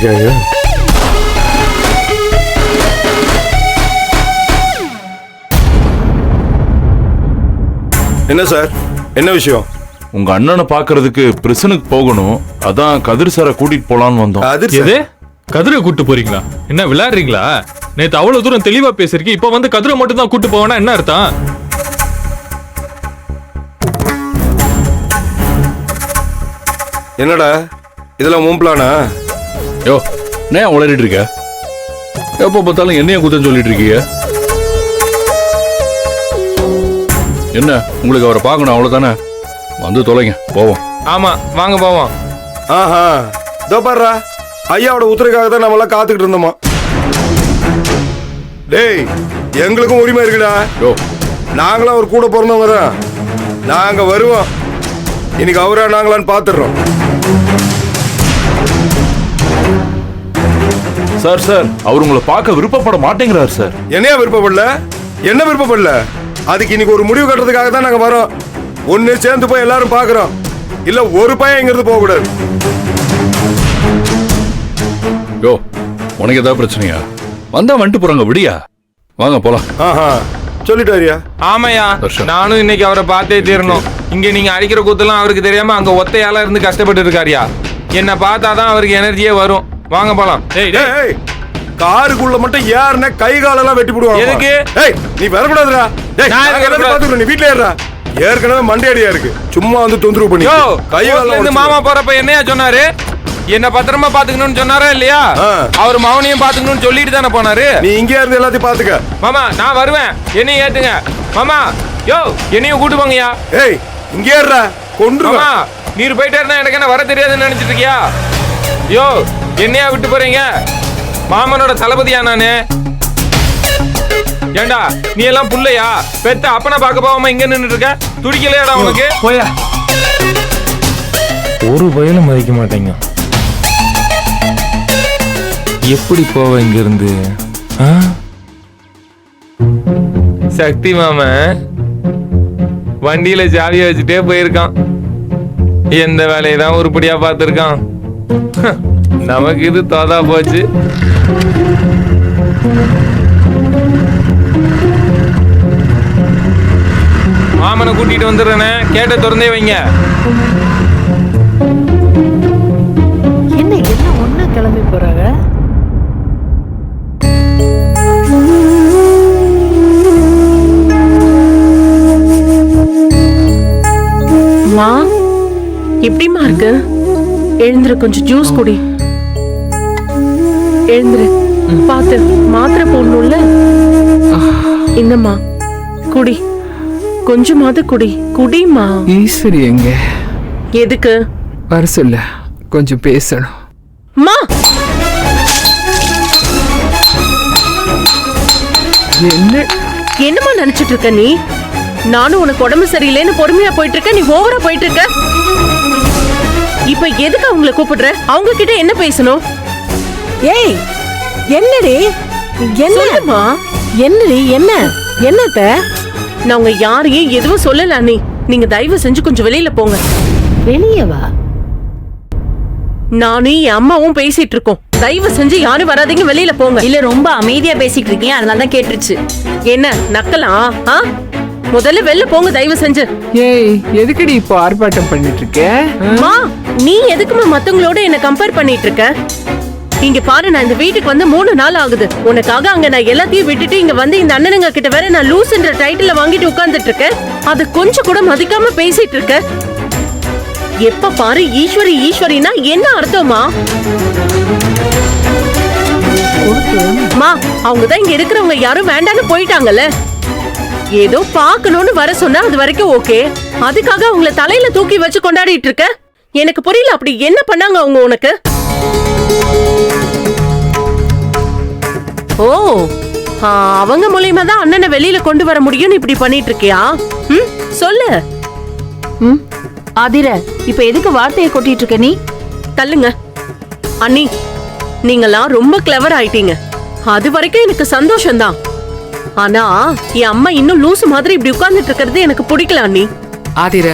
என்ன சார், என்ன விஷயம்? உங்க அண்ணனை பாக்குறதுக்கு பிரிசனுக்கு போகணும், அதான் கதிர் சாரை கூட்டிட்டு போலான்னு வந்தோம். எது கதிரை கூட்டு போறீங்களா? என்ன விளையாடுறீங்களா? நேத்து அவ்வளவு தூரம் தெளிவா பேசிருக்கீங்க, இப்ப வந்து கதிரை மட்டும் தான் கூட்டு போவேனா என்ன அர்த்தம்? என்னடா இதெல்லாம் மூம்பலானா? யோ நான் உளறிட்டு இருக்க, எப்ப பார்த்தாலும் என்னைய குத்தம் சொல்லிட்டு இருக்கீங்க. என்ன உங்களுக்கு அவரை பார்க்கணும் அவ்வளவுதானே? வந்து தொலைங்க போவோம். ஆமா வாங்க போவோம். ஆஹா இதோ பாருடா, ஐயாவோட உத்தரவுக்காக தான் நம்ம எல்லாம் காத்துக்கிட்டு இருந்தோமா. டேய் எங்களுக்கும் உரிமை இருக்குடா. யோ நாங்களும் அவர் கூட பிறந்தவங்க தான், நாங்க வருவோம். இன்னைக்கு அவரா நாங்களான்னு பாத்துடுறோம். சார் சார், அவர் உங்களை பார்க்க விருப்பப்பட மாட்டேங்கிறார் சார். என்னையா விருப்பப்படல? என்ன விருப்பப்படல? அதுக்கு இன்னைக்கு ஒரு முடிவு கட்டுறதுக்காக தான் நாங்க வரோம். ஒன்னு சேர்ந்து போய் எல்லாரும் பாக்குறோம், இல்ல ஒரு பையன் இங்கிருந்து போக கூடாது. யோ உனக்கு ஏதாவது பிரச்சனையா? வந்தா வந்துட்டு போறாங்க, விடியா வாங்க போலாம். ஆஹா சொல்லிட்டாரியா? ஆமாயா, தர்ஷன். நானும் இன்னைக்கு அவரை பார்த்தே தீரணும். இங்க நீங்க அடிக்கிற கூத்தெல்லாம் அவருக்கு தெரியாம அங்க ஒத்தையால இருந்து கஷ்டப்பட்டு இருக்காரியா. என்ன பார்த்தாதான் அவருக்கு எனர்ஜியே வரும். வாங்க போலாம். ஏய் டேய், காருக்குள்ள மட்டும் யாருன்னா கை காலெல்லாம் வெட்டி போடுவாங்க. எதுக்கு? ஏய் நீ வரக்கூடாதுடா. டேய் நான் நாங்க எல்லாரும் பாத்துக்கிறோம், நீ வீட்ல ஏறா. ஏற்கனவே மண்டையடியா இருக்கு, சும்மா வந்து தொந்தரவு பண்ணி. யோ கை காலெல்லாம் இருந்து மாமா போறப்ப என்னையா சொன்னாரு? என்ன பத்திரமா பாத்துக்கணும்னு சொன்னாரா இல்லையா? அவர் மௌனியும் பாத்துக்கணும்னு சொல்லிட்டு தானே போனாரு. நீ இங்கே இருந்து எல்லாத்தையும் பாத்துக்க. மாமா நான் வருவேன், என்னையும் ஏத்துங்க. மாமா யோ என்னையும் கூட்டு போங்கயா. ஏய் இங்கே ஏறா, கொன்றுவா. மாமா நீர் போயிட்டே இருந்தா எனக்கு என்ன வர தெரியாதுன்னு நினைச்சிட்டு இருக்கியா? யோ என்னையா விட்டு போறீங்க? மாமனோட தளபதியா நானு. ஏண்டா நீ எல்லாம் புள்ளையா? பெத்த அப்பனை பார்க்க போகாம இங்க நின்னுட்டு இருக்க? துடிக்கலையாடா உனக்கு? போயா, ஒரு வயலும் மதிக்க மாட்டேங்க. எப்படி போவ இங்க இருந்து? சக்தி மாமன் வண்டியில ஜாலியா வச்சுட்டே போயிருக்கான். எந்த வேலையை தான் உருப்படியா பார்த்திருக்கான். நமக்கு இது தோதா போச்சு. மாமனை கூட்டிட்டு வந்துடுறேனே, கேட்ட திறந்தே வைங்க. என்ன எல்லாம் ஒண்ணா கிளம்பி போறாங்க? மா எப்படிமா இருக்கு? எழுந்துரு, கொஞ்சம் ஜூஸ் குடி. எழுந்துரு, பாத்து மாத்திரை போடணும்ல. என்னம்மா குடி, கொஞ்சமாவது குடி. குடிமா. ஈஸ்வரி எங்க? எதுக்கு வர சொல்ல, கொஞ்சம் பேசணும். மா என்ன என்னமா நினைச்சிட்டு இருக்க நீ? நானும் உனக்கு உடம்பு சரியில்லைன்னு பொறுமையா போயிட்டு இருக்க, நீ ஓவரா போயிட்டு இருக்க. இப்ப எதுக்கு அவங்கள கூப்பிடுற? அவங்க கிட்ட என்ன பேசணும்? ஏய் என்னடி? என்னமா? என்னடி? என்ன என்னத்த? நான் உங்க யாரையும் எதுவும் சொல்லல அண்ணி. நீங்க தயவு செஞ்சு கொஞ்சம் வெளியில போங்க. வெளியே வா. நானும் என் அம்மாவும் பேசிட்டு இருக்கோம். தயவு செஞ்சு யாரும் வராதீங்க, வெளியில போங்க. இல்ல ரொம்ப அமைதியா பேசிட்டு இருக்கீங்க, அதனாலதான் கேட்டுருச்சு. என்ன நக்கலாம்? முதல்ல வெளில போங்க தயவு செஞ்சு. ஏய் எதுக்குடி இப்போ ஆர்ப்பாட்டம் பண்ணிட்டு இருக்க? மா நீ எதுக்குமா மத்தவங்களோட என்ன கம்பேர் பண்ணிட்டு இருக்க? இங்க பாரு, நான் இந்த வீட்டுக்கு வந்து 3 நாள் ஆகுது. உனக்காக அங்க நான் எல்லாத்தையும் விட்டுட்டு இங்க வந்து இந்த அண்ணனுங்க கிட்ட வேற நான் லூஸ்ன்ற டைட்டில வாங்கிட்டு உட்கார்ந்துட்டு இருக்கேன். அது கொஞ்சம் கூட மதிக்காம பேசிட்டு இருக்க. எப்ப பாரு ஈஸ்வரி ஈஸ்வரினா என்ன அர்த்தமா? மா அவங்கதான் இங்க இருக்கிறவங்க யாரும் வேண்டான்னு போயிட்டாங்கல்ல. ஏதோ பாக்கணும்னு வர சொன்னா அது வரைக்கும் ஓகே. அதுக்காக அவங்கள தலையில தூக்கி வச்சு கொண்டாடிட்டு இருக்க? எனக்கு புரியல, அப்படி என்ன பண்ணாங்க அவங்க உனக்கு? ஓ அவங்க மூலியமா தான் அண்ணனை வெளியில கொண்டு வர முடியும்னு இப்படி பண்ணிட்டு இருக்கியா? சொல்லு. ஆதிர, இப்ப எதுக்கு வார்த்தையை கொட்டிட்டு இருக்க நீ? தள்ளுங்க அண்ணி, நீங்களாம் ரொம்ப கிளவர் ஆயிட்டீங்க. அது வரைக்கும் எனக்கு சந்தோஷம்தான். ஆனா என் அம்மா இன்னும் லூசு மாதிரி இப்படி உட்கார்ந்துட்டு இருக்கிறது எனக்கு பிடிக்கல அண்ணி. ஆதிர